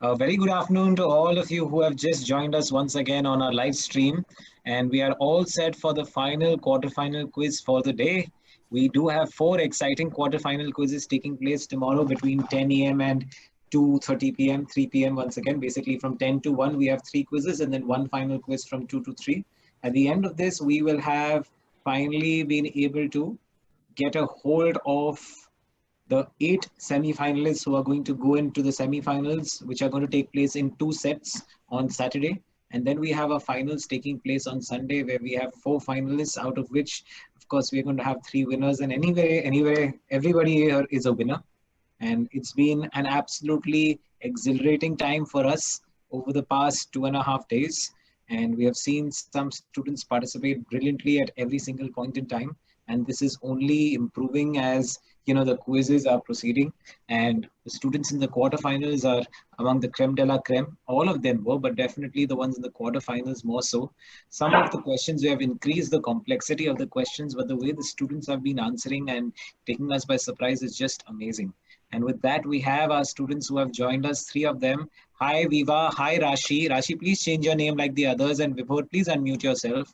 A very good afternoon to all of you who have just joined us once again on our live stream. And we are all set for the final quarterfinal quiz for the day. We do have four exciting quarterfinal quizzes taking place tomorrow between 10 a.m. and 2:30 p.m., 3 p.m. once again. Basically, from 10 to 1, we have three quizzes and then one final quiz from 2 to 3. At the end of this, we will have finally been able to get a hold of the 8 semi-finalists who are going to go into the semi-finals, which are going to take place in 2 sets on Saturday. And then we have our finals taking place on Sunday, where we have 4 finalists, out of which, of course, we're going to have 3 winners. And anyway, everybody here is a winner. And it's been an absolutely exhilarating time for us over the past 2.5 days. And we have seen some students participate brilliantly at every single point in time. And this is only improving as the quizzes are proceeding, and the students in the quarterfinals are among the creme de la creme. All of them were, but definitely the ones in the quarterfinals more so. Some of the questions, we have increased the complexity of the questions, but the way the students have been answering and taking us by surprise is just amazing. And with that, we have our students who have joined us, 3 of them. Hi, Viva. Hi, Rashi. Rashi, please change your name like the others. And Vibhor, please unmute yourself.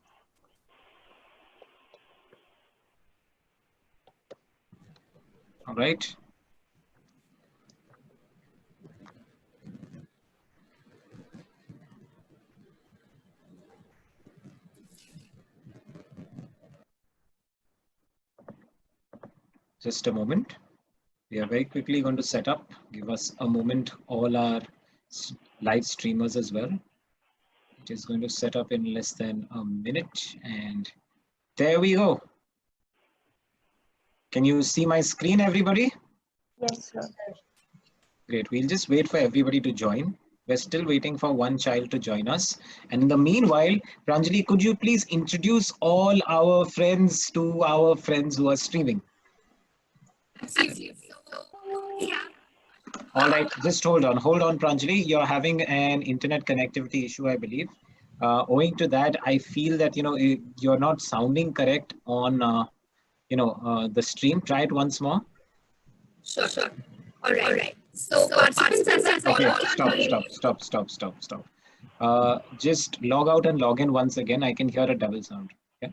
All right. Just a moment. We are very quickly going to set up. Give us a moment, all our live streamers as well. It is going to set up in less than a minute. And there we go. Can you see my screen, everybody? Yes, sir. Great. We'll just wait for everybody to join. We're still waiting for one child to join us. And in the meanwhile, Pranjali, could you please introduce all our friends to our friends who are streaming? Absolutely. All right, just hold on, Pranjali. You're having an internet connectivity issue, I believe. Owing to that, I feel that you're not sounding correct on the stream. Try it once more. Sure. All right. So participants, as I call out. Stop. Just log out and log in once again. I can hear a double sound. Yeah.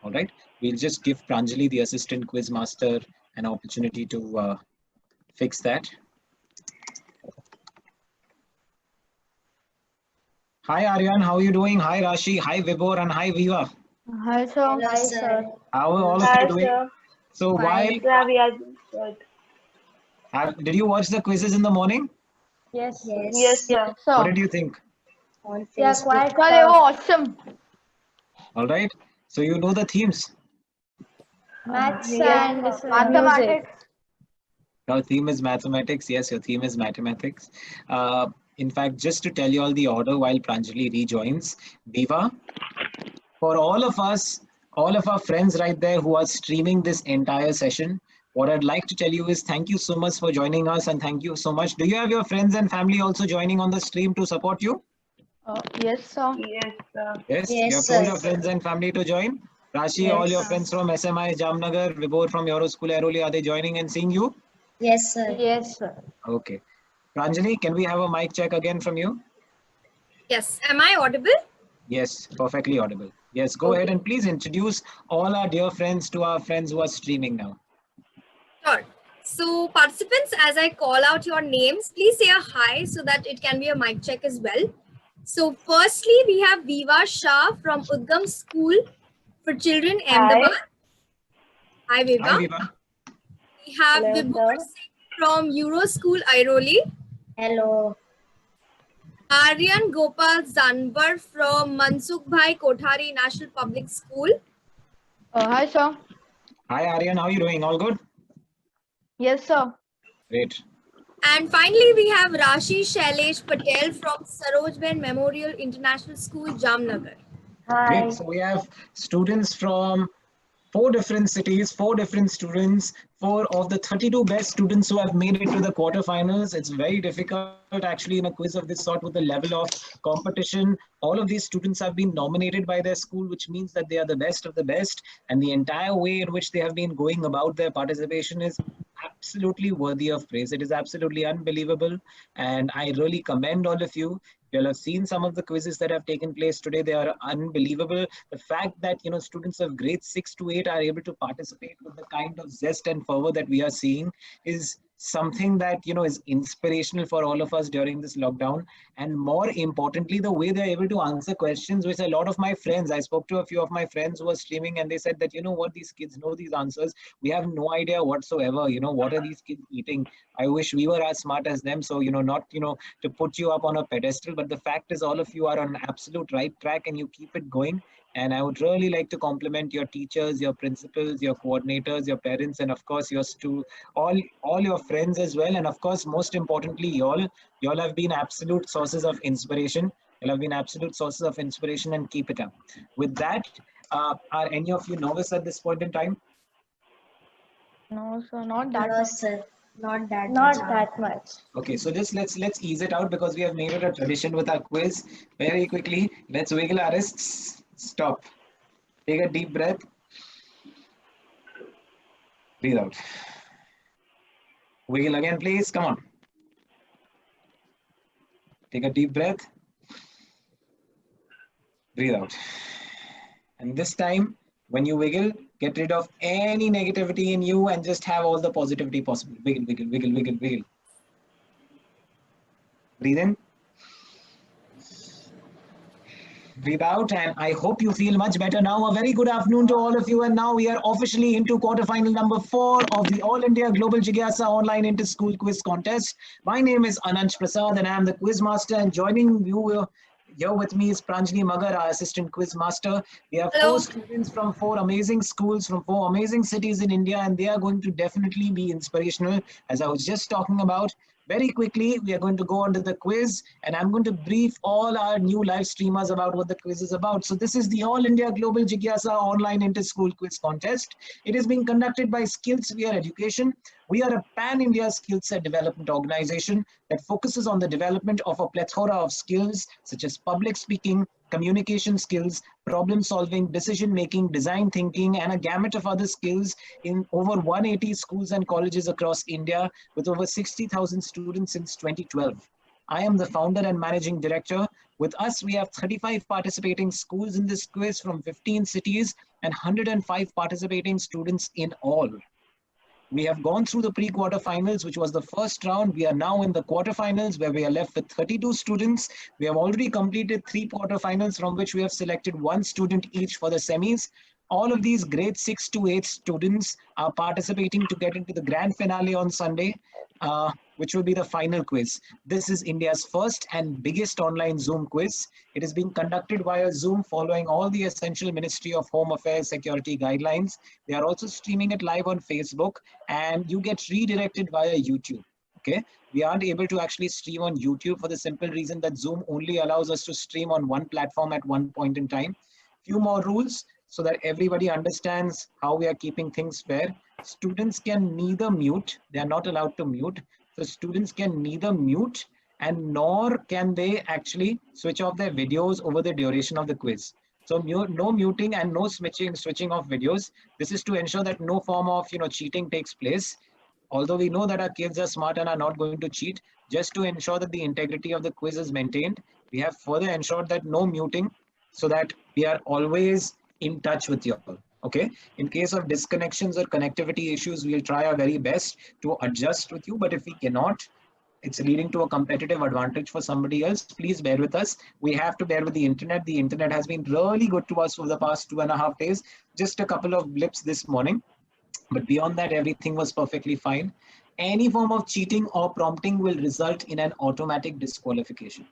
All right. We'll just give Pranjali, the assistant quiz master, an opportunity to fix that. Hi Aryan, how are you doing? Hi Rashi, hi Vibhor, and hi Viva. Hi, sir. Hello, sir. How are all of you doing? Sir. So while Yeah, we are good. did you watch the quizzes in the morning? Yes. Yes, sir. What did you think? On Yeah, Facebook. quite. They were awesome. All right. So you know the themes. Maths Yeah, and mathematics. Your theme is mathematics. Yes, your theme is mathematics. In fact, just to tell you all the order while Pranjali rejoins, Viva, for all of us, all of our friends right there who are streaming this entire session, what I'd like to tell you is thank you so much for joining us, and thank you so much. Do you have your friends and family also joining on the stream to support you? Yes, sir. Yes, sir. Yes, Yes, you have told sir. your friends and family to join. Rashi, all your Yes. friends from SMI Jamnagar, Vibhor from Euroschool Airoli, are they joining and seeing you? Yes, sir. Yes, sir. Okay. Pranjali, can we have a mic check again from you? Yes. Am I audible? Yes, perfectly audible. Yes, go ahead and please introduce all our dear friends to our friends who are streaming now. Sure. So participants, as I call out your names, please say a hi so that it can be a mic check as well. So firstly, we have Viva Shah from Udgam School for Children, Ahmedabad. Hi, Viva. Hi, Viva. We have Hello, Vibhor sir. Singh from Euro School, Airoli. Hello. Aryan Gopal Zanbar from Mansukh Bhai Kothari National Public School. Hi, sir. Hi, Aryan. How are you doing? All good? Yes, sir. Great. And finally, we have Rashi Shailesh Patel from Sarojben Memorial International School, Jamnagar. Hi. Great. So we have students from 4 different cities, 4 different students, 4 of the 32 best students who have made it to the quarterfinals. It's very difficult actually in a quiz of this sort with the level of competition. All of these students have been nominated by their school, which means that they are the best of the best. And the entire way in which they have been going about their participation is absolutely worthy of praise. It is absolutely unbelievable. And I really commend all of you. You'll have seen some of the quizzes that have taken place today. They are unbelievable. The fact that, students of grades 6 to 8 are able to participate with the kind of zest and fervor that we are seeing is something that, is inspirational for all of us during this lockdown. And more importantly, the way they're able to answer questions, which a lot of my friends, I spoke to a few of my friends who were streaming, and they said that, what, these kids know these answers. We have no idea whatsoever, what are these kids eating? I wish we were as smart as them. So, not, to put you up on a pedestal, but the fact is all of you are on absolute right track and you keep it going. And I would really like to compliment your teachers, your principals, your coordinators, your parents, and of course all your friends as well. And of course, most importantly, y'all have been absolute sources of inspiration. You'll have been absolute sources of inspiration, and keep it up. With that, are any of you nervous at this point in time? No, sir, not that No, much. sir. Not that Not much. that much. Okay, so just let's ease it out because we have made it a tradition with our quiz. Very quickly, let's wiggle our wrists. Stop. Take a deep breath. Breathe out. Wiggle again, please. Come on. Take a deep breath. Breathe out. And this time, when you wiggle, get rid of any negativity in you and just have all the positivity possible. Wiggle, wiggle, wiggle, wiggle, wiggle. Breathe in. Breathe out, and I hope you feel much better now. A very good afternoon to all of you, and now we are officially into quarterfinal number 4 of the All India Global Jigyasa Online Inter-School Quiz Contest. My name is Ananch Prasad and I am the quiz master, and joining you here with me is Pranjali Magar, our assistant quiz master. We have Hello. 4 students from 4 amazing schools from 4 amazing cities in India, and they are going to definitely be inspirational, as I was just talking about. Very quickly, we are going to go on to the quiz, and I'm going to brief all our new live streamers about what the quiz is about. So this is the All India Global Jigyasa Online Inter-School Quiz Contest. It is being conducted by Skillsphere Education. We are a pan-India skill set development organization that focuses on the development of a plethora of skills such as public speaking, communication skills, problem solving, decision making, design thinking, and a gamut of other skills in over 180 schools and colleges across India with over 60,000 students since 2012. I am the founder and managing director. With us, we have 35 participating schools in this quiz from 15 cities and 105 participating students in all. We have gone through the pre-quarterfinals, which was the first round. We are now in the quarterfinals, where we are left with 32 students. We have already completed 3 quarterfinals, from which we have selected 1 student each for the semis. All of these grade 6 to 8 students are participating to get into the grand finale on Sunday, which will be the final quiz. This is India's first and biggest online Zoom quiz. It is being conducted via Zoom, following all the essential Ministry of Home Affairs security guidelines. They are also streaming it live on Facebook, and you get redirected via YouTube. Okay, we aren't able to actually stream on YouTube for the simple reason that Zoom only allows us to stream on one platform at one point in time. Few more rules so that everybody understands how we are keeping things fair. Students can neither mute, they are not allowed to mute. So students can neither mute and nor can they actually switch off their videos over the duration of the quiz. So no muting and no switching off videos. This is to ensure that no form of cheating takes place. Although we know that our kids are smart and are not going to cheat, just to ensure that the integrity of the quiz is maintained, we have further ensured that no muting, so that we are always in touch with you all. Okay, in case of disconnections or connectivity issues, we'll try our very best to adjust with you, but if we cannot, it's leading to a competitive advantage for somebody else. Please bear with us. We have to bear with the internet. The internet has been really good to us for the past 2.5 days. Just a couple of blips this morning, but beyond that, everything was perfectly fine. Any form of cheating or prompting will result in an automatic disqualification.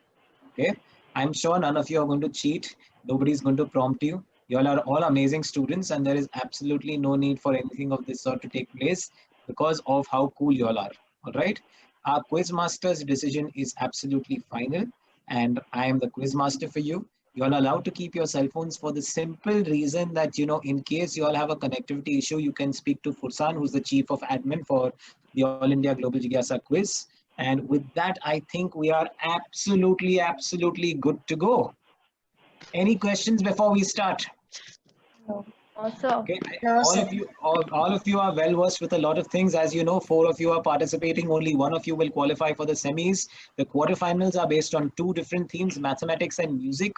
Okay, I'm sure none of you are going to cheat. Nobody's going to prompt you. You all are all amazing students, and there is absolutely no need for anything of this sort to take place because of how cool you all are. All right. Our quiz master's decision is absolutely final, and I am the quiz master for you. You are allowed to keep your cell phones for the simple reason that, in case you all have a connectivity issue, you can speak to Fursan, who's the chief of admin for the All India Global Jigyasa quiz. And with that, I think we are absolutely good to go. Any questions before we start? No. Sir. Okay, No, all sir. of you, all of you are well versed with a lot of things. As you know, 4 of you are participating. Only 1 of you will qualify for the semis. The quarterfinals are based on 2 different themes: mathematics and music.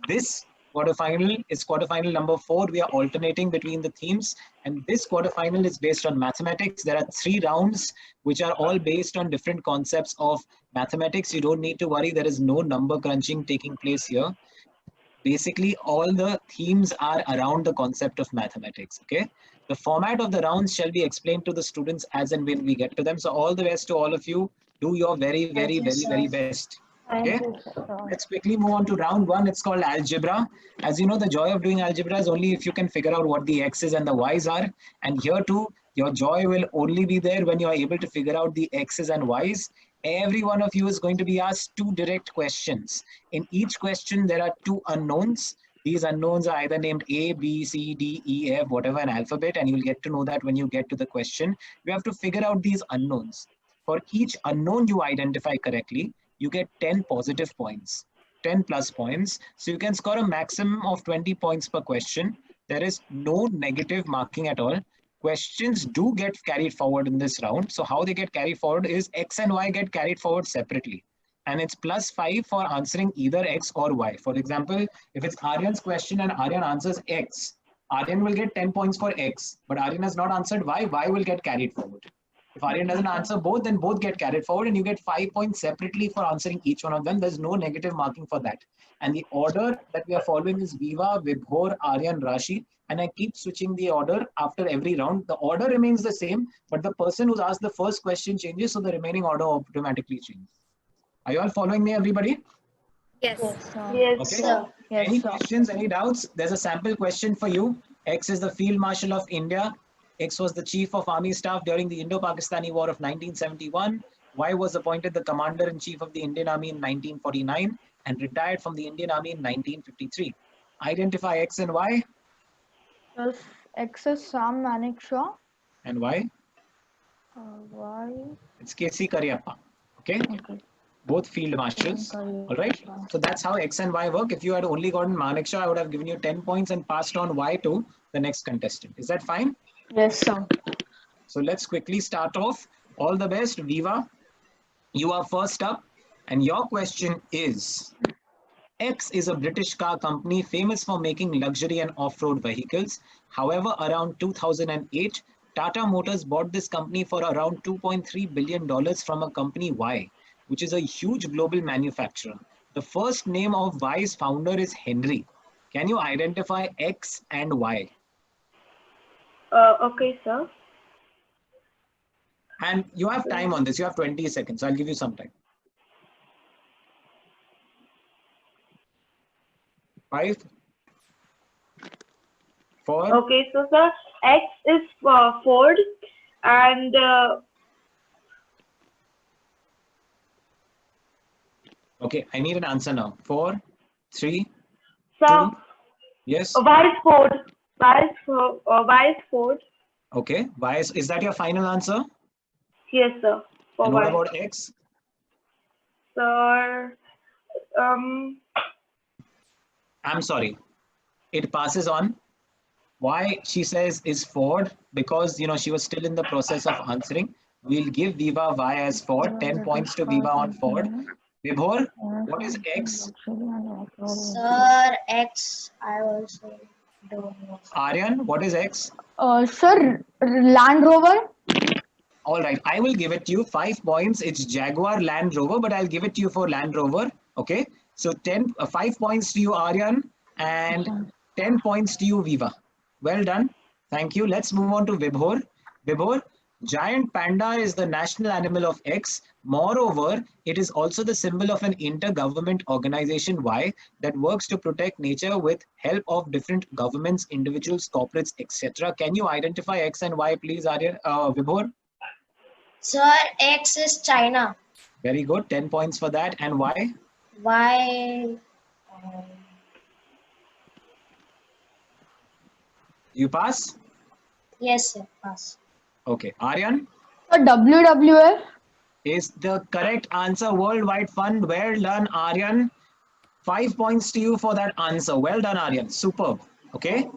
This quarterfinal is quarterfinal number 4. We are alternating between the themes, and this quarterfinal is based on mathematics. There are 3 rounds, which are all based on different concepts of mathematics. You don't need to worry. There is no number crunching taking place here. Basically all the themes are around the concept of mathematics. Okay, the format of the rounds shall be explained to the students as and when we get to them. So all the best to all of you. Do your very Thank you, very sir. best. Thank Okay, you, sir. let's quickly move on to round 1. It's called algebra. As you know, the joy of doing algebra is only if you can figure out what the x's and the y's are. And here too, your joy will only be there when you are able to figure out the x's and y's. Every one of you is going to be asked 2 direct questions. In each question, there are 2 unknowns. These unknowns are either named A, B, C, D, E, F, whatever, an alphabet, and you'll get to know that when you get to the question. You have to figure out these unknowns. For each unknown you identify correctly, you get 10 positive points, 10 plus points. So you can score a maximum of 20 points per question. There is no negative marking at all. Questions do get carried forward in this round. So how they get carried forward is X and Y get carried forward separately. And it's +5 for answering either X or Y. For example, if it's Aryan's question and Aryan answers X, Aryan will get 10 points for X, but Aryan has not answered Y, Y will get carried forward. If Aryan doesn't answer both, then both get carried forward and you get 5 points separately for answering each one of them. There's no negative marking for that. And the order that we are following is Viva, Vibhor, Aryan, Rashi. And I keep switching the order after every round. The order remains the same, but the person who's asked the first question changes, so the remaining order automatically changes. Are you all following me, everybody? Yes. Yes, sir. Yes, Okay. sir. Yes, Any sir. questions, any doubts? There's a sample question for you. X is the Field Marshal of India. X was the Chief of Army Staff during the Indo-Pakistani War of 1971. Y was appointed the Commander-in-Chief of the Indian Army in 1949 and retired from the Indian Army in 1953. Identify X and Y. Yes, X is Sam Manekshaw. And Y? Y. It's K.C. Karyappa. Okay? Okay. Both field marshals. All right. So that's how X and Y work. If you had only gotten Manekshaw, I would have given you 10 points and passed on Y to the next contestant. Is that fine? Yes, sir. So let's quickly start off. All the best, Viva. You are first up. And your question is, X is a British car company famous for making luxury and off-road vehicles. However, around 2008, Tata Motors bought this company for around $2.3 billion from a company Y, which is a huge global manufacturer. The first name of Y's founder is Henry. Can you identify X and Y? Okay, sir. And you have time on this. You have 20 seconds. I'll give you some time. 5, 4. Okay, so sir, X is Ford, and Okay, I need an answer now. 4, 3, sir, 2. Yes. Y is Ford. Y is Ford. Okay. Y is that your final answer? Yes, sir. For And what Y. about X? Sir, I'm sorry. It passes on. Why she says is Ford, because she was still in the process of answering. We'll give Viva Y as Ford. 10 points to Viva on Ford. Vibhor, what is X? Sir, X, I also don't know. Aryan, what is X? Sir, Land Rover. All right, I will give it to you 5 points. It's Jaguar Land Rover, but I'll give it to you for Land Rover. Okay, so 5 points to you, Aryan, and 10 points to you, Viva. Well done. Thank you. Let's move on to Vibhor. Vibhor, giant panda is the national animal of X. Moreover, it is also the symbol of an intergovernment organization Y that works to protect nature with help of different governments, individuals, corporates, etc. Can you identify X and Y, please, Aryan? Vibhor? Sir, X is China. Very good. 10 points for that. And Y? Y, You pass? yes, sir, pass. Okay. Aryan? WWF. Is the correct answer. Worldwide Fund. Well done, Aryan. 5 points to you for that answer. Well done, Aryan. Superb. Okay.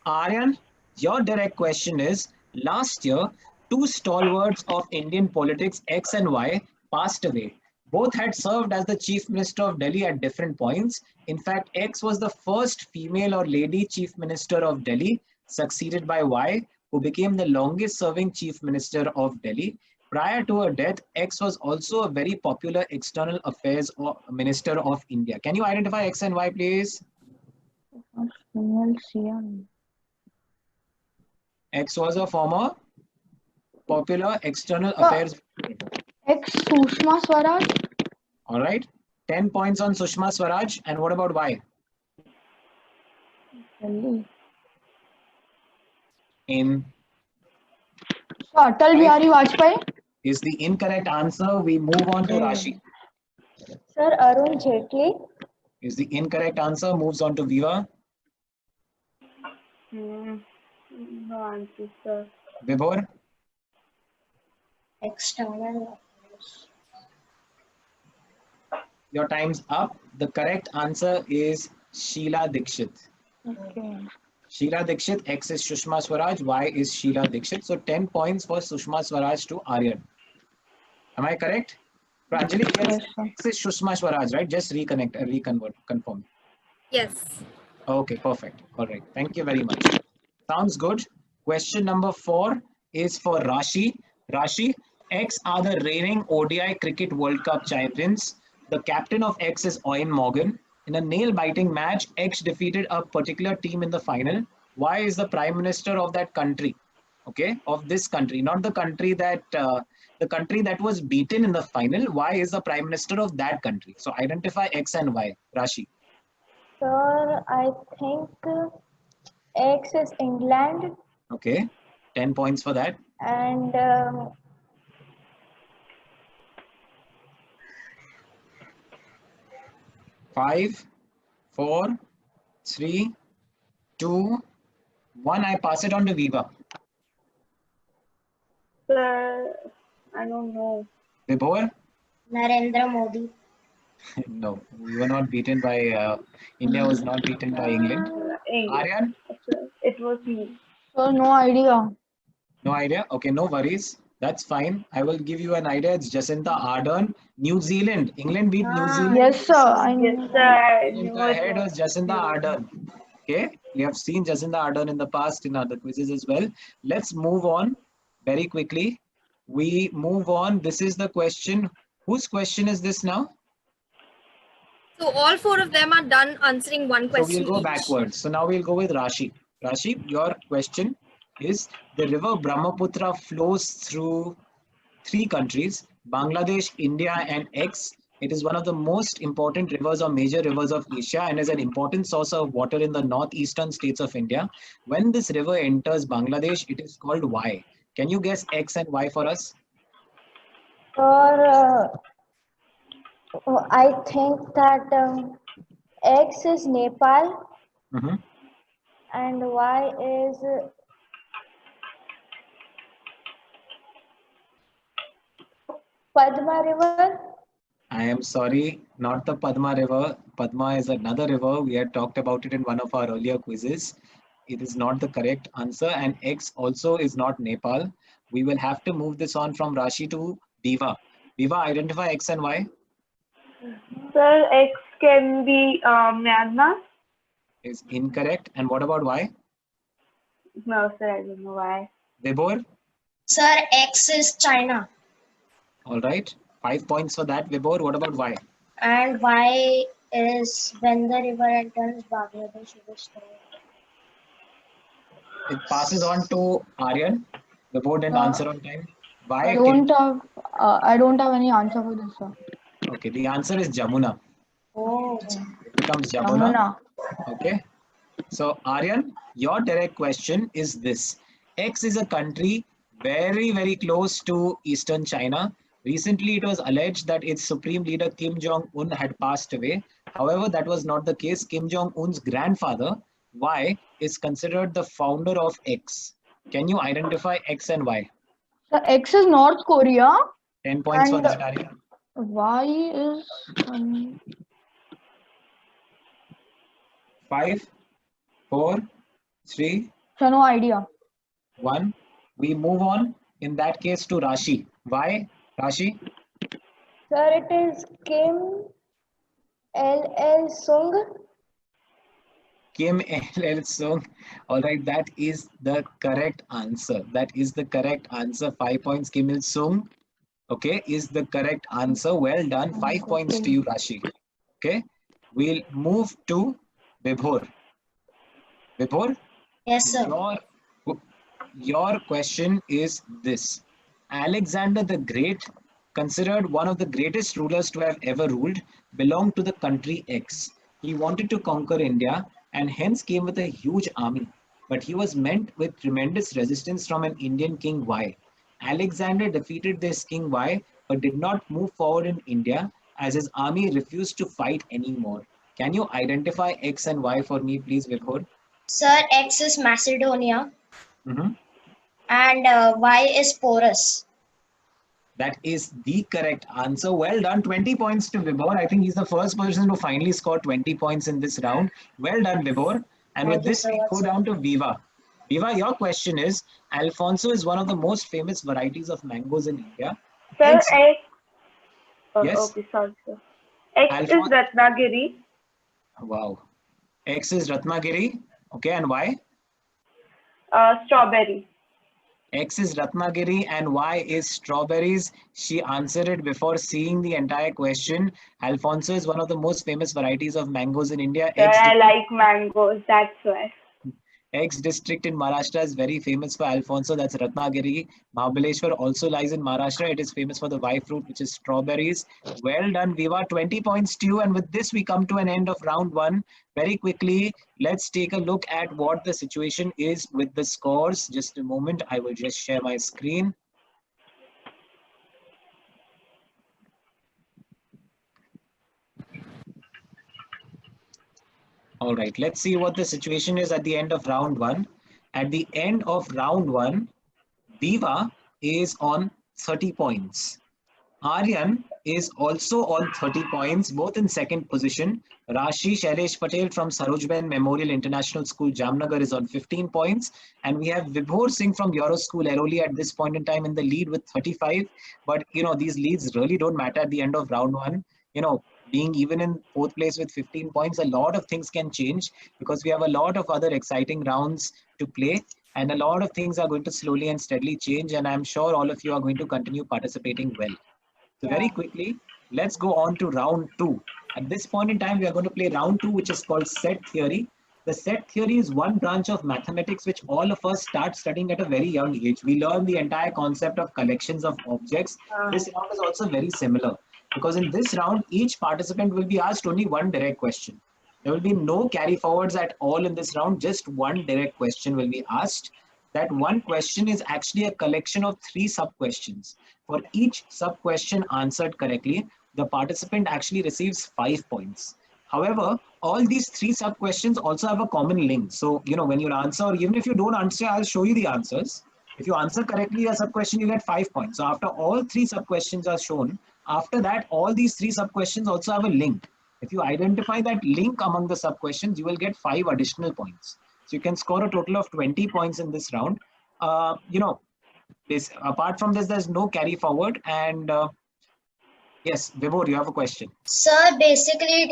Aryan, Your direct question is, last year, two stalwarts of Indian politics, X and Y, passed away. Both had served as the Chief Minister of Delhi at different points. In fact, X was the first female or lady Chief Minister of Delhi, succeeded by Y, who became the longest serving Chief Minister of Delhi. Prior to her death, X was also a very popular external affairs minister of India. Can you identify X and Y, please? Female CM. X was a former popular external affairs. Ex Sushma Swaraj. All right. 10 points on Sushma Swaraj. And what about Y? Delhi. In So Atal Bihari Vajpayee. is the incorrect answer. We move on to Rashi. Sir, Arun Jaitley. Is the incorrect answer. Moves on to Viva. No answer, sir. Vibhor. External affairs. Your time's up. The correct answer is Sheila Dikshit. Okay. Sheila Dikshit, X is Sushma Swaraj, Y is Sheila Dikshit. So 10 points for Sushma Swaraj to Aryan. Am I correct? Pranjali, yes, Yes, sir. X is Sushma Swaraj, right? Just confirm. Yes. Okay, perfect. All right. Thank you very much. Sounds good. Question number 4 is for Rashi. Rashi, X are the reigning ODI Cricket World Cup champions. The captain of X is Owen Morgan. In a nail-biting match, X defeated a particular team in the final. Y is the prime minister of that country. Okay, of this country, not the country that was beaten in the final. Y is the prime minister of that country. So identify X and Y. Rashi. Sir, I think X is England Okay, 10 points for that. and 5, 4, 3, 2, 1. I pass it on to Viva. Sir, I don't know. Vibhor? Narendra Modi. No, we were not beaten by, India was not beaten by England. Aryan? It was me. so no idea. No idea? Okay, no worries. That's fine. I will give you an idea. It's Jacinda Ardern, New Zealand. England beat New Zealand. Yes, sir. I Yes, know. sir. I In knew the it head was. was Jacinda Ardern. Okay, we have seen Jacinda Ardern in the past in other quizzes as well. Let's move on very quickly. We move on. This is the question. Whose question is this now? So all 4 of them are done answering one So question we'll go each. backwards. So now we'll go with Rashi. Rashi, your question is, the river Brahmaputra flows through 3 countries, Bangladesh, India, and X. It is one of the most important rivers or major rivers of Asia and is an important source of water in the northeastern states of India. When this river enters Bangladesh, it is called Y. Can you guess X and Y for us? Sir, I think that X is Nepal Mhm. and Y is Padma River. I am sorry, not the Padma River. Padma is another river. We had talked about it in one of our earlier quizzes. It is not the correct answer, and X also is not Nepal. We will have to move this on from Rashi to Viva. Viva, identify X and Y. Sir, X can be Myanmar. Is incorrect. And what about Y? No, sir, I don't know why. Vibhor? Sir, X is China. All right. 5 points for that. Vibhor, what about Y? And Y is when the river enters Bangladesh, it is called. It passes on to Aryan. Vibhor didn't answer on time. Y? I don't have any answer for this, sir. Okay, the answer is Jamuna. Oh, It becomes Jamuna. Yamuna. Okay. So Aryan, your direct question is this. X is a country very, very close to Eastern China. Recently, it was alleged that its supreme leader Kim Jong-un had passed away. However, that was not the case. Kim Jong-un's grandfather, Y, is considered the founder of X. Can you identify X and Y? So X is North Korea. 10 points for And- that, Aryan. Y is 5, 4, 3, so no idea. 1. We move on in that case to Rashi. Why, Rashi? Sir, it is Kim L.L. Sung. Kim L.L. Sung. All right, that is the correct answer. That is the correct answer. 5 points. Kim Il Sung, okay, is the correct answer. Well done. 5 points to you, Rashi. Okay, we'll move to Vibhor. Vibhor, Yes, sir. your question is this. Alexander the Great, considered one of the greatest rulers to have ever ruled, belonged to the country X. He wanted to conquer India and hence came with a huge army. But he was met with tremendous resistance from an Indian king Y. Alexander defeated this king Y but did not move forward in India as his army refused to fight anymore. Can you identify X and Y for me, please, Vibhor? Sir, X is Macedonia Mhm. and Y is Porus. That is the correct answer. Well done. 20 points to Vibhor. I think he's the first person to finally score 20 points in this round. Well done, Vibhor. And with Thank you this, so we much, go sir. down to Viva. Viva, your question is, Alfonso is one of the most famous varieties of mangoes in India. Sir, X, X. yes, Okay, sorry, sir. X is Alphon Ratnagiri. wow. X is Ratnagiri. Okay, and why? Strawberry. X is Ratnagiri and Y is strawberries. She answered it before seeing the entire question. Alfonso is one of the most famous varieties of mangoes in India. Sir, I like mangoes, that's why. X district in Maharashtra is very famous for Alfonso. That's Ratnagiri. Mahabaleshwar also lies in Maharashtra. It is famous for the Y fruit, which is strawberries. Well done, Viva. 20 points to you. And with this, we come to an end of round one. Very quickly, let's take a look at what the situation is with the scores. Just a moment. I will just share my screen. All right, let's see what the situation is at the end of round one. At the end of round one, Diva is on 30 points. Aryan is also on 30 points, both in second position. Rashi Shailesh Patel from Sarojben Memorial International School, Jamnagar is on 15 points. And we have Vibhor Singh from Euro School, Airoli at this point in time in the lead with 35. But, these leads really don't matter at the end of round one. Being even in fourth place with 15 points, a lot of things can change because we have a lot of other exciting rounds to play. And a lot of things are going to slowly and steadily change. And I'm sure all of you are going to continue participating well. So very quickly, let's go on to round two. At this point in time, we are going to play round two, which is called set theory. The set theory is one branch of mathematics which all of us start studying at a very young age. We learn the entire concept of collections of objects. This round is also very similar because in this round, each participant will be asked only one direct question. There will be no carry forwards at all in this round. Just one direct question will be asked. That one question is actually a collection of 3 sub-questions. For each sub-question answered correctly, the participant actually receives 5 points. However, all these 3 sub-questions also have a common link. So, when you answer, or even if you don't answer, I'll show you the answers. If you answer correctly a sub-question, you get 5 points. So after all 3 sub-questions are shown, after that, all these 3 sub-questions also have a link. If you identify that link among the sub-questions, you will get 5 additional points. So you can score a total of 20 points in this round. Apart from this, there's no carry forward. And yes, Vibhor, you have a question. Sir, basically it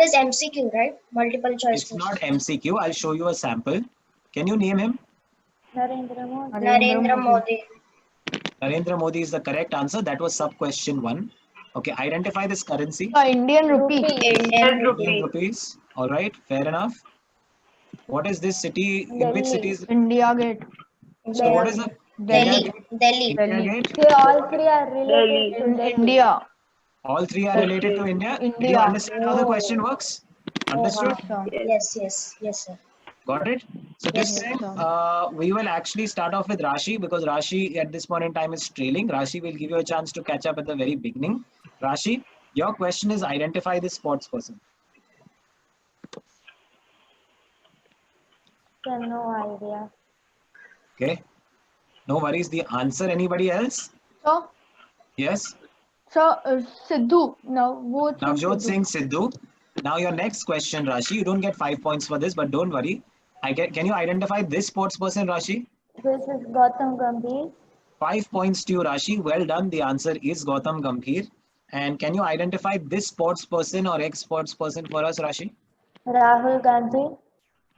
is MCQ, right? Multiple choice It's not question. MCQ. I'll show you a sample. Can you name him? Narendra Modi. Narendra Modi. Narendra Modi is the correct answer. That was sub-question 1. Okay, identify this currency. Indian rupee. Indian rupee. Indian rupees. All right, fair enough. What is this city? In which city is? India Gate. So what is the Delhi. India Gate? They all three are related to India. All 3 are related to India. Did you India. understand how the question works? Understood? Yes, sir. Got it? So this time, we will actually start off with Rashi because Rashi at this point in time is trailing. Rashi will give you a chance to catch up at the very beginning. Rashi, your question is identify the sports person. No idea. Okay. No worries. The answer, anybody else? So, Yes. Sidhu. Navjot Singh Sidhu. Now your next question, Rashi. You don't get 5 points for this, but don't worry. Can you identify this sports person, Rashi? This is Gautam Gambhir. 5 points to you, Rashi. Well done. The answer is Gautam Gambhir. And can you identify this sports person or ex-sports person for us, Rashi? Rahul Gandhi.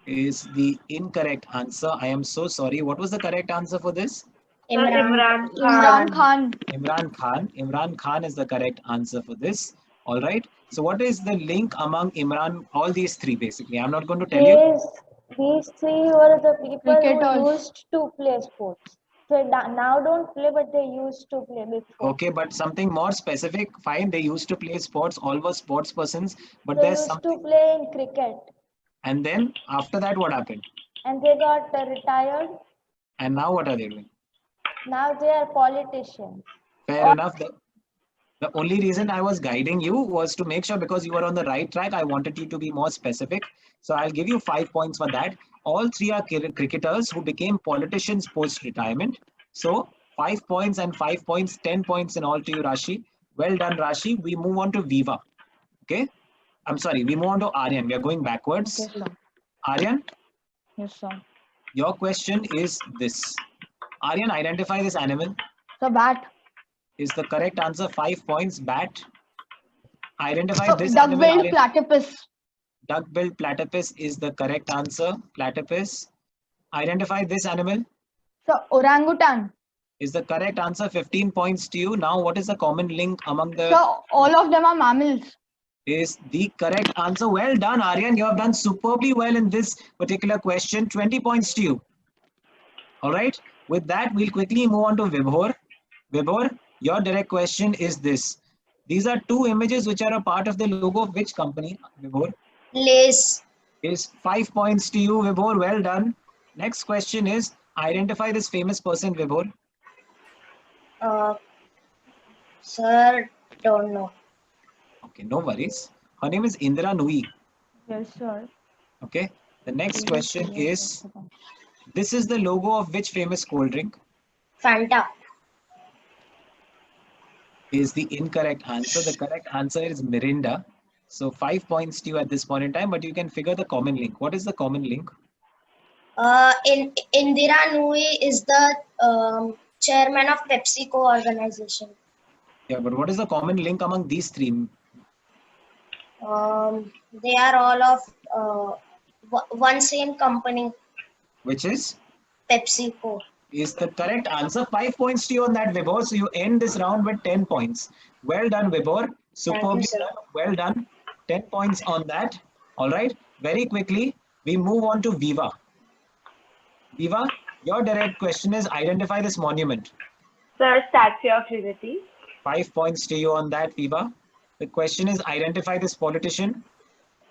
Is the incorrect answer. I am so sorry. What was the correct answer for this? Sir, Imran. Imran Imran Khan. Khan. Imran Khan. Imran Khan is the correct answer for this. All right. So what is the link among Imran, all these three basically? I'm not going to tell you. These three were the people Cricketers. who used to play sports. They now don't play, but they used to play before. Okay, but something more specific, fine. They used to play sports, all were sports persons, but They there's used something. to play in cricket, And then after that, what happened? and they got retired. And now what are they doing? Now they are politicians. Fair enough. The only reason I was guiding you was to make sure, because you were on the right track, I wanted you to be more specific. So I'll give you 5 points for that. All three are cricketers who became politicians post-retirement. So 5 points and 5 points, 10 points in all to you, Rashi. Well done, Rashi. We move on to Viva. Okay. I'm sorry, we move on to Aryan. We are going backwards. Yes, sir. Aryan, Yes, sir. your question is this. Aryan, identify this animal. So bat. Is the correct answer. 5 points. Bat. Identify this animal. Duck-billed Aryan. platypus. Duck-billed platypus is the correct answer. Platypus. Identify this animal. So orangutan. Is the correct answer. 15 points to you. Now, what is the common link among the? So all of them are mammals. Is the correct answer. Well done, Aryan. You have done superbly well in this particular question. 20 points to you. All right. With that, we'll quickly move on to Vibhor. Vibhor, your direct question is this. These are two images which are a part of the logo of which company, Vibhor? Lace. Is 5 points to you, Vibhor. Well done. Next question is, identify this famous person, Vibhor. Sir, don't know. Okay, no worries. Her name is Indra Nui. Yes, sir. Okay. The next question is, this is the logo of which famous cold drink? Fanta. Is the incorrect answer. The correct answer is Mirinda. So 5 points to you at this point in time, but you can figure the common link. What is the common link? Indira Nui is the chairman of PepsiCo organization. Yeah, but what is the common link among these three? They are all of one same company, Which is? PepsiCo. Is the correct answer. 5 points to you on that, Vibhor. So you end this round with 10 points. Well done, Vibhor. Superbly sir. done. Well done. 10 points on that. All right. Very quickly, we move on to Viva. Viva, your direct question is, identify this monument. Sir, Statue of Unity. 5 points to you on that, Viva. The question is, identify this politician.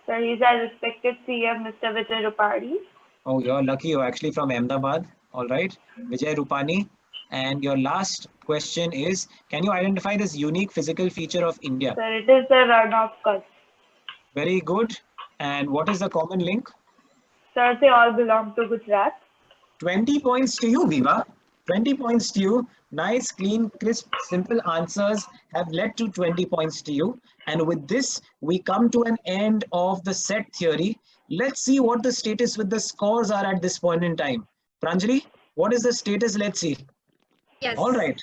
Sir, he's our respected CM, Mr. Vijay Rupani. Oh, you're lucky. You're actually from Ahmedabad. All right. Vijay Rupani. And your last question is, can you identify this unique physical feature of India? Sir, it is the runoff cut. Very good. And what is the common link? Sir, they all belong to Gujarat. 20 points to you, Viva. 20 points to you. Nice, clean, crisp, simple answers have led to 20 points to you. And with this, we come to an end of the set theory. Let's see what the status with the scores are at this point in time. Pranjali, what is the status? Let's see. Yes. All right.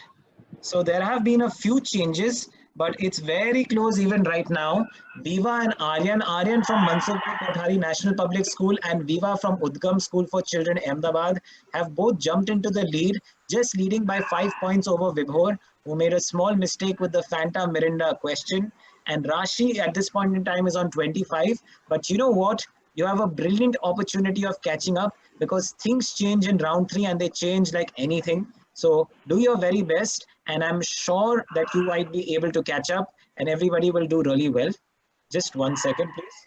So there have been a few changes, but it's very close even right now. Viva and Aryan from Mansurpur Kothari National Public School and Viva from Udgam School for Children, Ahmedabad, have both jumped into the lead, just leading by 5 points over Vibhor, who made a small mistake with the Fanta Mirinda question. And Rashi at this point in time is on 25. But you know what? You have a brilliant opportunity of catching up, because things change in round 3 and they change like anything. So do your very best, and I'm sure that you might be able to catch up and everybody will do really well. Just 1 second, please.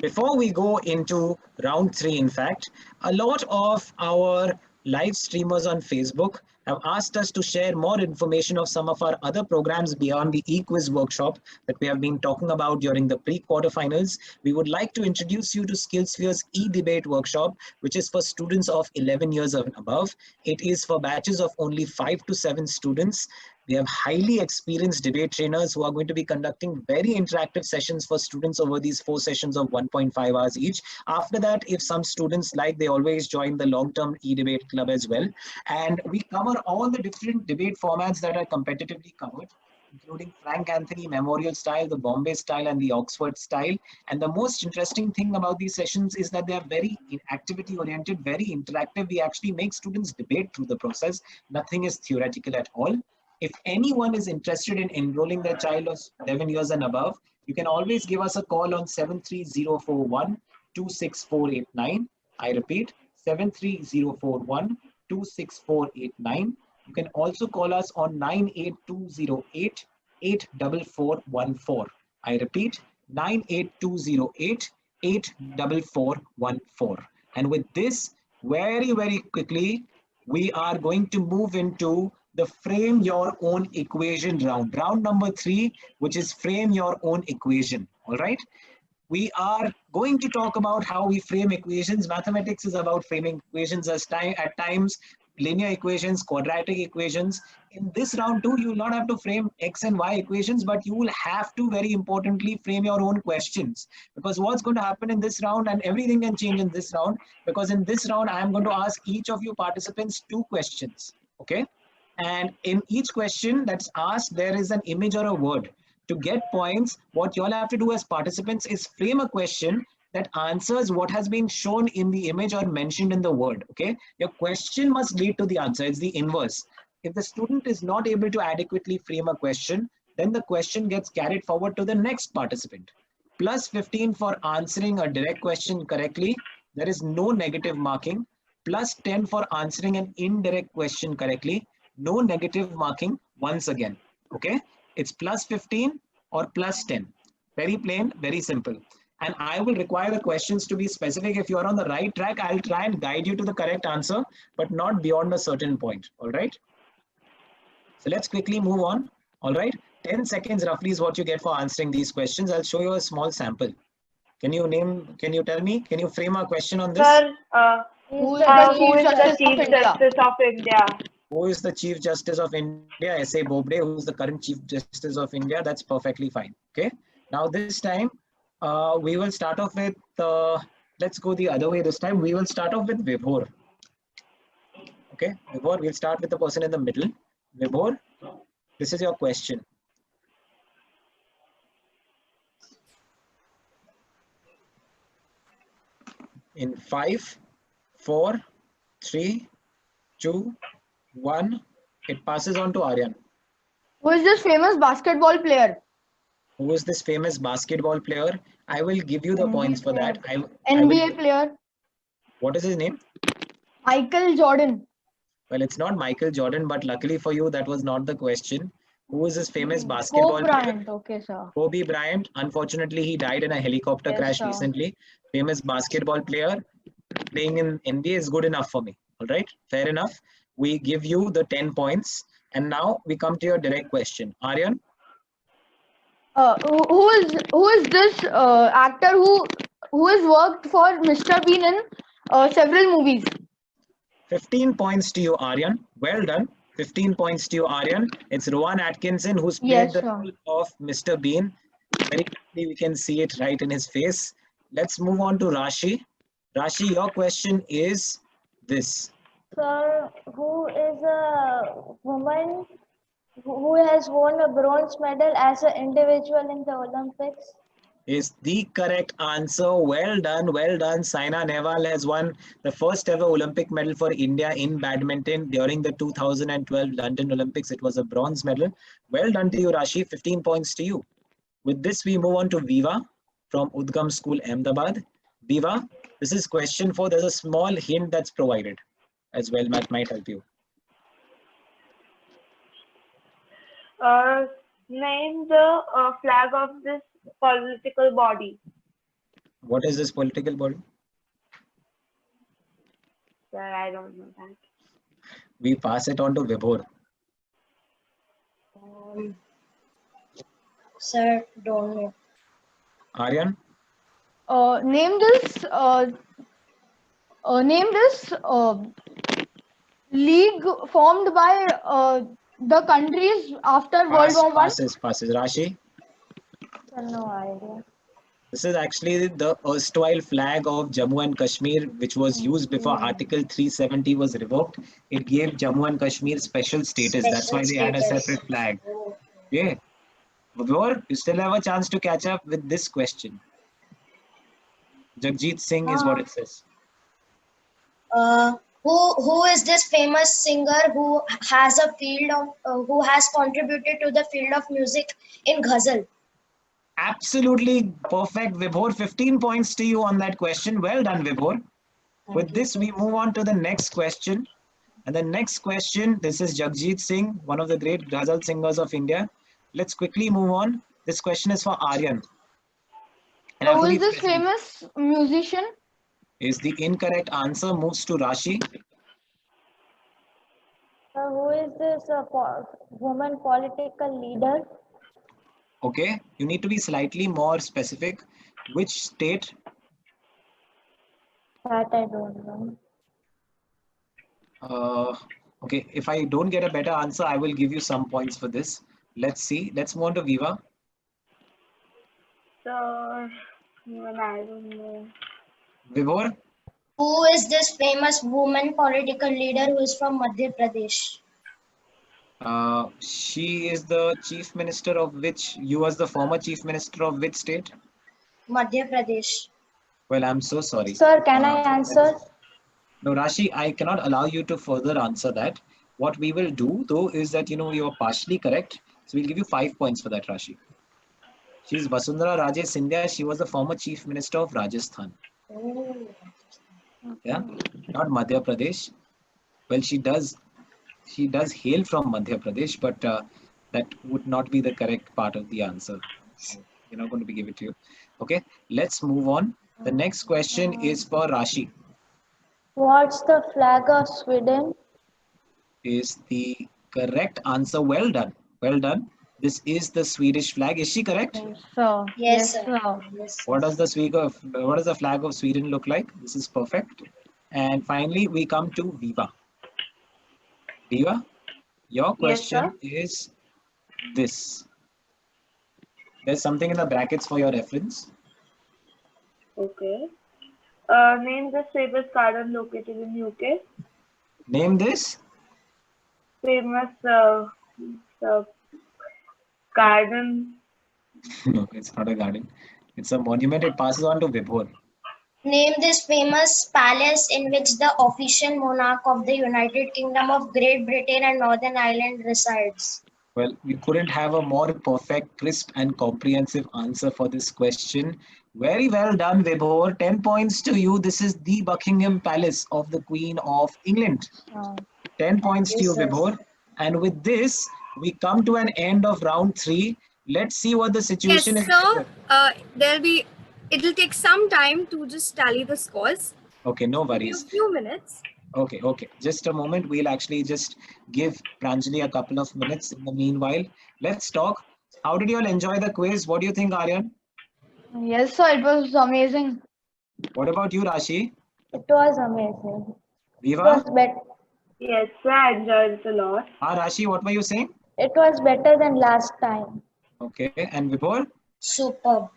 Before we go into round 3, in fact, a lot of our live streamers on Facebook have asked us to share more information of some of our other programs beyond the e-quiz workshop that we have been talking about during the pre-quarterfinals. We would like to introduce you to SkillSphere's e-debate workshop, which is for students of 11 years and above. It is for batches of only 5 to 7 students. We have highly experienced debate trainers who are going to be conducting very interactive sessions for students over these 4 sessions of 1.5 hours each. After that, if some students like, they always join the long-term e-debate club as well. And we cover all the different debate formats that are competitively covered, including Frank Anthony Memorial Style, the Bombay Style, and the Oxford Style. And the most interesting thing about these sessions is that they are very activity oriented, very interactive. We actually make students debate through the process. Nothing is theoretical at all. If anyone is interested in enrolling their child of 11 years and above, you can always give us a call on 73041 26489. I repeat, 73041 26489. You can also call us on 98208 84414. I repeat, 98208 84414. And with this, very, very quickly, we are going to move into the frame your own equation round. Round number 3, which is frame your own equation. All right. We are going to talk about how we frame equations. Mathematics is about framing equations at times, linear equations, quadratic equations. In this round too, you will not have to frame X and Y equations, but you will have to, very importantly, frame your own questions. Because what's going to happen in this round, and everything can change in this round, because in this round, I am going to ask each of you participants 2 questions, okay? And in each question that's asked, there is an image or a word. To get points, what you all have to do as participants is frame a question that answers what has been shown in the image or mentioned in the word, okay? Your question must lead to the answer. It's the inverse. If the student is not able to adequately frame a question, then the question gets carried forward to the next participant. Plus 15 for answering a direct question correctly. There is no negative marking. Plus 10 for answering an indirect question correctly. No negative marking once again, okay? It's plus 15 or plus 10. Very plain, very simple. And I will require the questions to be specific. If you are on the right track, I'll try and guide you to the correct answer, but not beyond a certain point, all right? So let's quickly move on, all right? 10 seconds roughly is what you get for answering these questions. I'll show you a small sample. Can you tell me, can you frame a question on this? Sir, Who who is the Chief Justice of India? Who is the Chief Justice of India? S.A. Bobde, who is the current Chief Justice of India. That's perfectly fine. Okay. Now this time, we will start off with, let's go the other way this time. We will start off with Vibhor. Okay. Vibhor, we'll start with the person in the middle. Vibhor, this is your question. In 5, 4, 3, 2, 1, it passes on to Aryan. Who is this famous basketball player? Who is this famous basketball player? I will give you the points for that. NBA player. What is his name? Michael Jordan. Well, it's not Michael Jordan, but luckily for you, that was not the question. Who is this famous basketball Kobe player? Bryant. Okay, sir. Kobe Bryant. Unfortunately, he died in a helicopter crash sir. recently. Famous basketball player. Playing in NBA is good enough for me. All right, fair enough. We give you the 10 points. And now we come to your direct question. Aryan? Who is this actor who has worked for Mr. Bean in several movies? 15 points to you, Aryan. Well done. 15 points to you, Aryan. It's Rowan Atkinson who's played Yes, the sir. role of Mr. Bean. Very quickly, we can see it right in his face. Let's move on to Rashi. Rashi, your question is this. Sir, who is a woman who has won a bronze medal as an individual in the Olympics? Is the correct answer. Well done, well done. Saina Nehwal has won the first ever Olympic medal for India in badminton during the 2012 London Olympics. It was a bronze medal. Well done to you, Rashi. 15 points to you. With this, we move on to Viva from Udgam School, Ahmedabad. Viva, this is question 4. There's a small hint that's provided as well. That might help you. Name the flag of this political body. What is this political body? Sir, I don't know that. We pass it on to Vibhor. Sir, don't know. Aryan? Name this league formed by the countries after World War One. Passes. Rashi? Sir, no idea. This is actually the erstwhile flag of Jammu and Kashmir, which was used before Article 370 was revoked. It gave Jammu and Kashmir special status. That's Special why they had a status. separate flag. Yeah. Vibhor, you still have a chance to catch up with this question. Jagjit Singh is what it says. Who is this famous singer who has a field of who has contributed to the field of music in ghazal? Absolutely perfect, Vibhor. 15 points to you on that question. Well done, Vibhor. With this, we move on to the next question. And the next question, this is Jagjit Singh, one of the great ghazal singers of India. Let's quickly move on. This question is for Aryan. And Who have to is be this present. famous musician? Is the incorrect answer, moves to Rashi. Sir, who is this woman political leader? Okay, you need to be slightly more specific. Which state? That I don't know. Okay, if I don't get a better answer, I will give you some points for this. Let's see. Let's move on to Viva. So, even I don't know. Vibhor? Who is this famous woman political leader who is from Madhya Pradesh? She is the chief minister of which? You was the former chief minister of which state? Madhya Pradesh. Well, I'm so sorry. Sir, can I answer? No, Rashi, I cannot allow you to further answer that. What we will do, though, is that, you're partially correct. So we'll give you 5 points for that, Rashi. She's Vasundhara Raje Scindia. She was the former chief minister of Rajasthan. Yeah, not Madhya Pradesh. Well, she does hail from Madhya Pradesh, but that would not be the correct part of the answer. So we're not going to give it to you. Okay, let's move on. The next question is for Rashi. What's the flag of Sweden? Is the correct answer. Well done. Well done. This is the Swedish flag. Is she correct? Yes, sir. Yes, sir. Yes. What does the flag of Sweden look like? This is perfect. And finally, we come to Viva. Viva, your question is this. There's something in the brackets for your reference. Okay. Name the famous garden located in UK. Name this. Famous garden. No, it's not a garden. It's a monument. It passes on to Vibhor. Name this famous palace in which the official monarch of the United Kingdom of Great Britain and Northern Ireland resides. Well, we couldn't have a more perfect, crisp, and comprehensive answer for this question. Very well done, Vibhor. 10 points to you. This is the Buckingham Palace of the Queen of England. 10 points to you, Vibhor. And with this, we come to an end of round 3. Let's see what the situation Yes, is. sir. It'll take some time to just tally the scores. Okay, no A worries. few minutes. Okay. Just a moment. We'll actually just give Pranjali a couple of minutes in the meanwhile. Let's talk. How did you all enjoy the quiz? What do you think, Aryan? Yes, sir. It was amazing. What about you, Rashi? It was amazing. It Viva? was better. Yes, sir, I enjoyed it a lot. Rashi, what were you saying? It was better than last time. Okay. And Vibhor? Superb.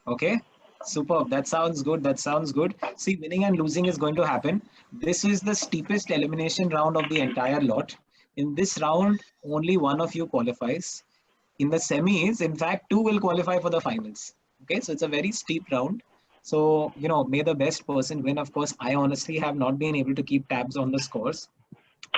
Okay. Superb. That sounds good. That sounds good. See, winning and losing is going to happen. This is the steepest elimination round of the entire lot. In this round, only one of you qualifies. In the semis, in fact, 2 will qualify for the finals. Okay, so it's a very steep round. So, may the best person win. Of course, I honestly have not been able to keep tabs on the scores.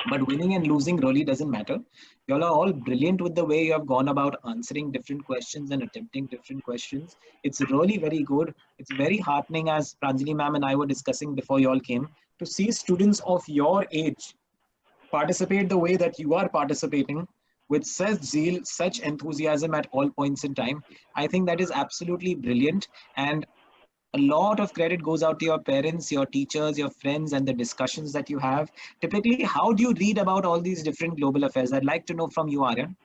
But winning and losing really doesn't matter. You all are all brilliant with the way you have gone about answering different questions and attempting different questions. It's really very good. It's very heartening, as Pranjali ma'am and I were discussing before you all came, to see students of your age participate the way that you are participating with such zeal, such enthusiasm at all points in time. I think that is absolutely brilliant. And a lot of credit goes out to your parents, your teachers, your friends, and the discussions that you have. Typically, how do you read about all these different global affairs? I'd like to know from you, Aryan.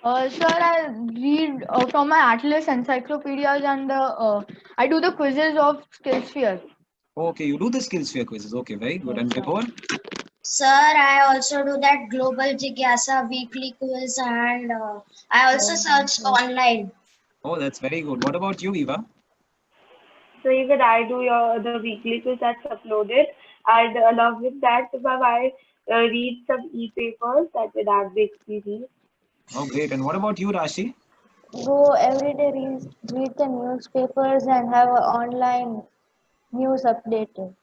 Sir, I read from my Atlas encyclopedias and I do the quizzes of Skillsphere. Okay, you do the Skillsphere quizzes. Okay, very good. And Vibhor? Sir, I also do that Global Jigyasa weekly quiz, and I also search online. Oh, that's very good. What about you, Eva? So even I do the weekly quiz that's uploaded, and along with that, ma'am, I read some e-papers that will add the experience. Oh, great. And what about you, Rashi? Go every day read the newspapers and have a online news updated.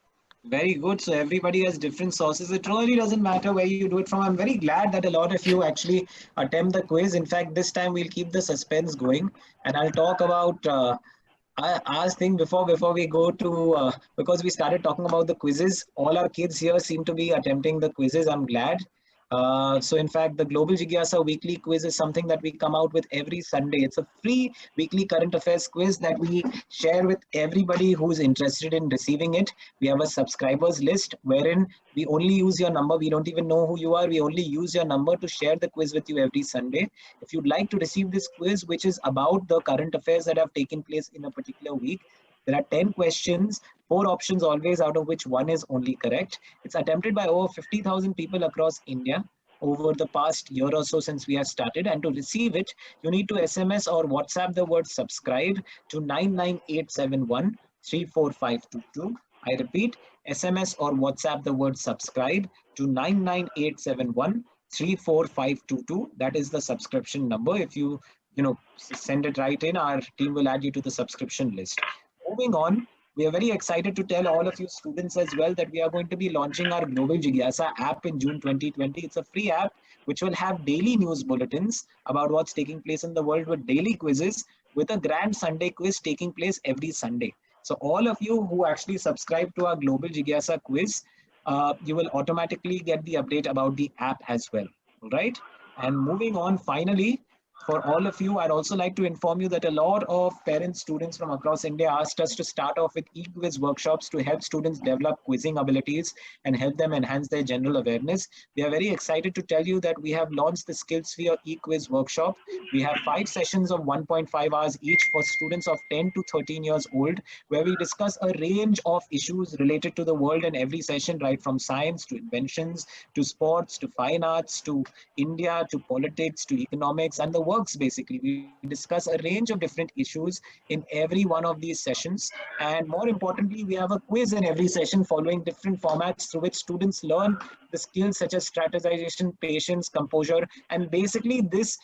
Very good. So everybody has different sources. It really doesn't matter where you do it from. I'm very glad that a lot of you actually attempt the quiz. In fact, this time we'll keep the suspense going, and I'll talk about our thing before we go to because we started talking about the quizzes. All our kids here seem to be attempting the quizzes. I'm glad. So in fact, the Global Jigyasa weekly quiz is something that we come out with every Sunday. It's a free weekly current affairs quiz that we share with everybody who's interested in receiving it. We have a subscribers list wherein we only use your number. We don't even know who you are. We only use your number to share the quiz with you every Sunday. If you'd like to receive this quiz, which is about the current affairs that have taken place in a particular week, there are 10 questions, 4 options always, out of which one is only correct. It's attempted by over 50,000 people across India over the past year or so since we have started. And to receive it, you need to SMS or WhatsApp the word subscribe to 99871 34522. I repeat, SMS or WhatsApp the word subscribe to 99871 34522. That is the subscription number. If you send it right in, our team will add you to the subscription list. Moving on, we are very excited to tell all of you students as well that we are going to be launching our Global Jigyasa app in June 2020. It's a free app which will have daily news bulletins about what's taking place in the world with daily quizzes, with a grand Sunday quiz taking place every Sunday. So all of you who actually subscribe to our Global Jigyasa quiz, you will automatically get the update about the app as well. All right. And moving on, finally, for all of you, I'd also like to inform you that a lot of parents, students from across India asked us to start off with e-quiz workshops to help students develop quizzing abilities and help them enhance their general awareness. We are very excited to tell you that we have launched the SkillSphere e-quiz workshop. We have 5 sessions of 1.5 hours each for students of 10 to 13 years old, where we discuss a range of issues related to the world in every session, right from science to inventions, to sports, to fine arts, to India, to politics, to economics, and the works. Basically, we discuss a range of different issues in every one of these sessions, and more importantly, we have a quiz in every session following different formats through which students learn the skills such as strategization, patience, composure, and basically this,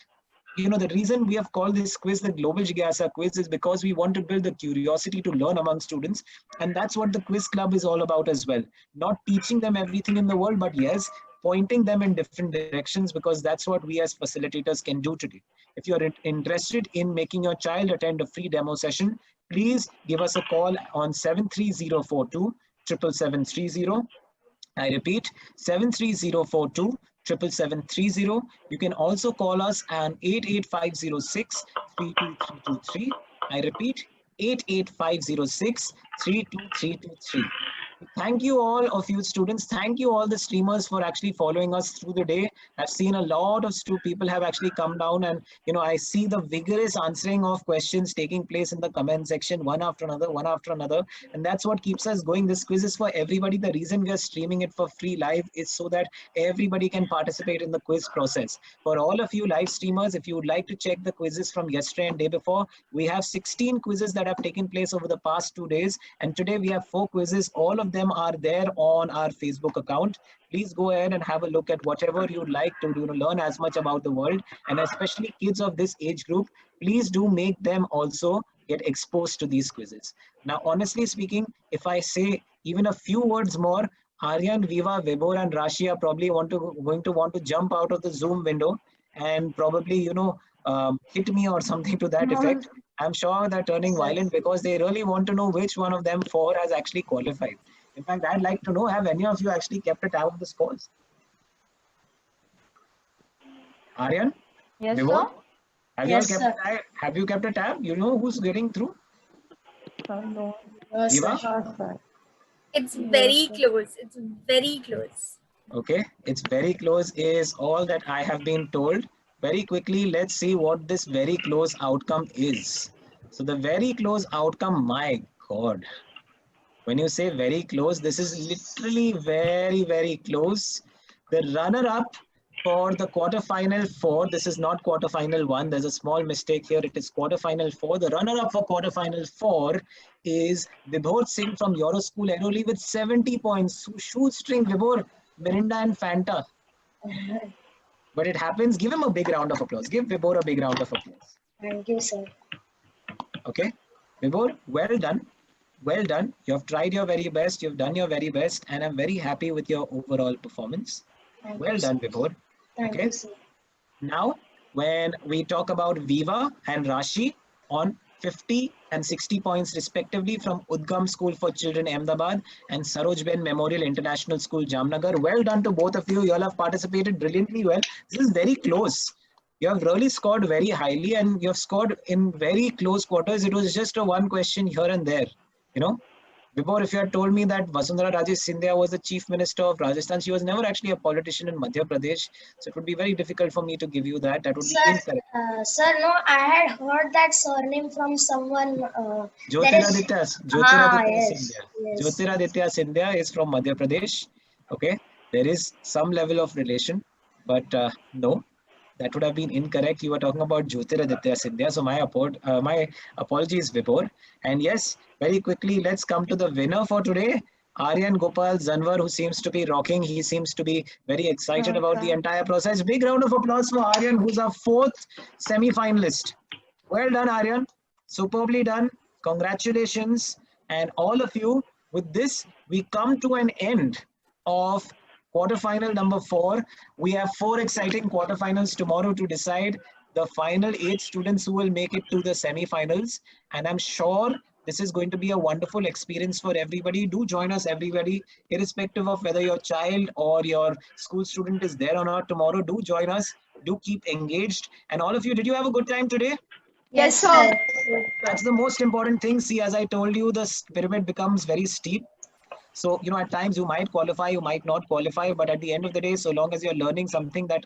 the reason we have called this quiz the Global Jigyasa quiz is because we want to build the curiosity to learn among students. And that's what the quiz club is all about as well. Not teaching them everything in the world, but yes, pointing them in different directions, because that's what we as facilitators can do today. If you're interested in making your child attend a free demo session, please give us a call on 73042 77730. I repeat, 73042 77730. You can also call us on 88506 32323. I repeat, 88506 32323. Thank you all of you students. Thank you all the streamers for actually following us through the day. I've seen a lot of people have actually come down, and I see the vigorous answering of questions taking place in the comment section, one after another. And that's what keeps us going. This quiz is for everybody. The reason we are streaming it for free live is so that everybody can participate in the quiz process. For all of you live streamers, if you would like to check the quizzes from yesterday and day before, we have 16 quizzes that have taken place over the past 2 days. And today we have 4 quizzes. All of them are there on our Facebook account. Please go ahead and have a look at whatever you'd like to do to learn as much about the world, and especially kids of this age group. Please do make them also get exposed to these quizzes. Now, honestly speaking, if I say even a few words more, Aryan, Viva, Vibhor, and Rashi are probably going to want to jump out of the Zoom window and probably hit me or something to that effect. I'm sure they're turning violent because they really want to know which one of them 4 has actually qualified. In fact, I'd like to know, have any of you actually kept a tab of the scores? Aryan? Yes, Vibhor? sir. Have you all kept a tab? Have you kept a tab? You know who's getting through? No. Eva? Sir. It's very close. It's very close. Okay, it's very close is all that I have been told. Very quickly, let's see what this very close outcome is. So the very close outcome, my God. When you say very close, this is literally very, very close. The runner-up for the quarterfinal 4, this is not quarterfinal 1, there's a small mistake here, it is quarterfinal 4. The runner-up for quarterfinal 4 is Vibhor Singh from Euroschool Airoli with 70 points. Shoestring, Vibhor, Mirinda and Fanta. But it happens. Give him a big round of applause. Give Vibhor a big round of applause. Thank you, sir. Okay. Vibhor, well done. Well done. You have tried your very best. You've done your very best. And I'm very happy with your overall performance. Thank Well you, done, sir. Vibhor. Thank Okay. you, sir. Now, when we talk about Viva and Rashi on 50 and 60 points respectively from Udgam School for Children, Ahmedabad and Sarojben Memorial International School, Jamnagar. Well done to both of you. You all have participated brilliantly well. This is very close. You have really scored very highly and you have scored in very close quarters. It was just a one question here and there, you know. Before, if you had told me that Vasundhara Raje Scindia was the Chief Minister of Rajasthan, she was never actually a politician in Madhya Pradesh. So it would be very difficult for me to give you that. That would be Sir, incorrect. sir, no, I had heard that surname from someone. There is. Jyotiraditya Yes, Scindia. yes. Jyotiraditya Scindia is from Madhya Pradesh. Okay, there is some level of relation, but no, that would have been incorrect. You were talking about Jyotiraditya Scindia. So my apologies, Vibhor. And yes, very quickly, let's come to the winner for today. Aryan Gopal Zanwar, who seems to be rocking. He seems to be very excited about the entire process. Big round of applause for Aryan, who's our 4th semi-finalist. Well done, Aryan. Superbly done. Congratulations. And all of you, with this, we come to an end of quarterfinal number 4. We have 4 exciting quarterfinals tomorrow to decide the final 8 students who will make it to the semi-finals. And I'm sure this is going to be a wonderful experience for everybody. Do join us, everybody, irrespective of whether your child or your school student is there or not tomorrow. Do join us. Do keep engaged. And all of you, did you have a good time today? Yes, sir. That's the most important thing. See, as I told you, the pyramid becomes very steep. So, you know, at times you might qualify, you might not qualify, but at the end of the day, so long as you're learning something, that's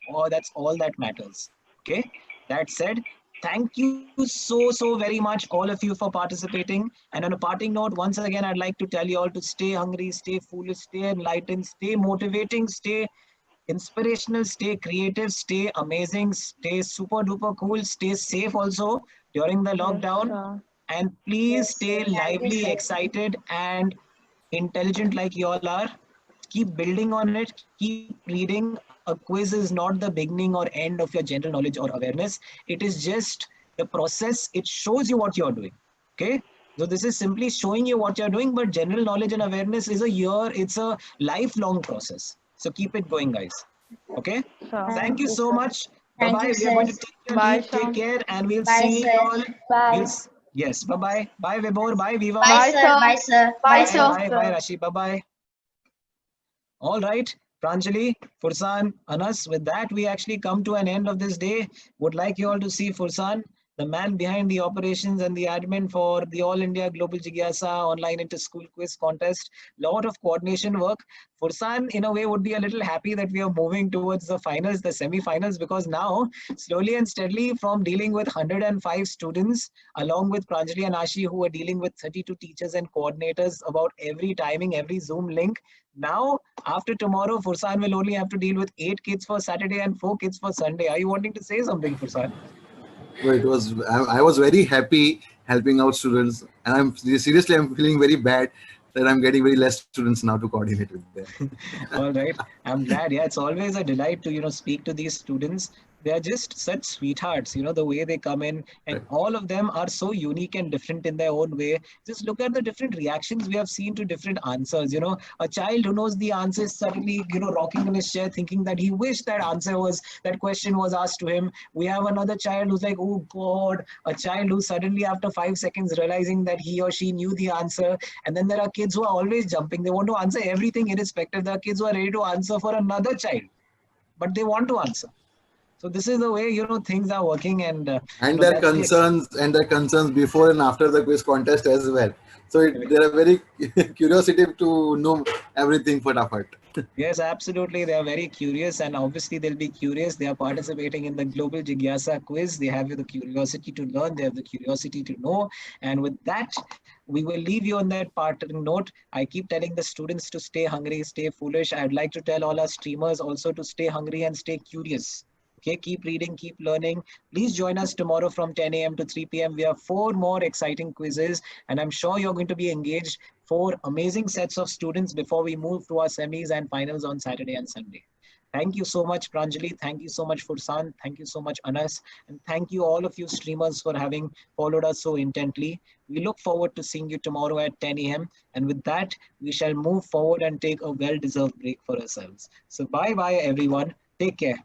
all that matters. Okay. That said, thank you so very much, all of you, for participating. And on a parting note, once again, I'd like to tell you all to stay hungry, stay foolish, stay enlightened, stay motivating, stay inspirational, stay creative, stay amazing, stay super duper cool, stay safe also during the lockdown. And please Yes, stay sir. Thank you, lively, sir. excited, and intelligent like you all are. Keep building on it, keep reading. A quiz is not the beginning or end of your general knowledge or awareness. It is just the process. It shows you what you're doing. Okay. So this is simply showing you what you're doing, but general knowledge and awareness is it's a lifelong process. So keep it going, guys. Okay. Thank you so sir. much. Thank Bye-bye. you, We are going to sir. take your Bye, leave. sir. Take care, and we'll Bye, see sir. you all. Bye. Yes. Bye-bye. Bye, Vibhor. Bye, Viva. Bye, Bye, sir. sir. Bye, sir. Bye, Bye, sir. bye, Rashi. Bye-bye. All right, Pranjali, Fursan, Anas, with that, we actually come to an end of this day. Would like you all to see Fursan, the man behind the operations and the admin for the All India Global Jigyasa online inter-school quiz contest. Lot of coordination work. Fursan, in a way, would be a little happy that we are moving towards the finals, the semi-finals, because now, slowly and steadily, from dealing with 105 students, along with Pranjali and Ashi, who are dealing with 32 teachers and coordinators about every timing, every Zoom link. Now, after tomorrow, Fursan will only have to deal with 8 kids for Saturday and 4 kids for Sunday. Are you wanting to say something, Fursan? Well, I was very happy helping out students, and I'm feeling very bad that I'm getting very less students now to coordinate with them. All right, I'm glad. Yeah, it's always a delight to speak to these students. They are just such sweethearts, the way they come in, and all of them are so unique and different in their own way. Just look at the different reactions we have seen to different answers. A child who knows the answer is suddenly, rocking in his chair thinking that he wished that question was asked to him. We have another child who's like, oh God, a child who suddenly after 5 seconds realizing that he or she knew the answer. And then there are kids who are always jumping. They want to answer everything irrespective. There are kids who are ready to answer for another child, but they want to answer. So this is the way, you know, things are working, and And so their that's concerns before and after the quiz contest as well. So there are very curiosity to know everything fatafat. Yes, absolutely. They are very curious, and obviously they'll be curious. They are participating in the Global Jigyasa quiz. They have the curiosity to learn. They have the curiosity to know. And with that, we will leave you on that parting note. I keep telling the students to stay hungry, stay foolish. I'd like to tell all our streamers also to stay hungry and stay curious. Okay, keep reading, keep learning. Please join us tomorrow from 10 a.m. to 3 p.m. We have 4 more exciting quizzes, and I'm sure you're going to be engaged. 4 amazing sets of students before we move to our semis and finals on Saturday and Sunday. Thank you so much, Pranjali. Thank you so much, Fursan. Thank you so much, Anas. And thank you, all of you streamers, for having followed us so intently. We look forward to seeing you tomorrow at 10 a.m. And with that, we shall move forward and take a well-deserved break for ourselves. So bye-bye, everyone. Take care.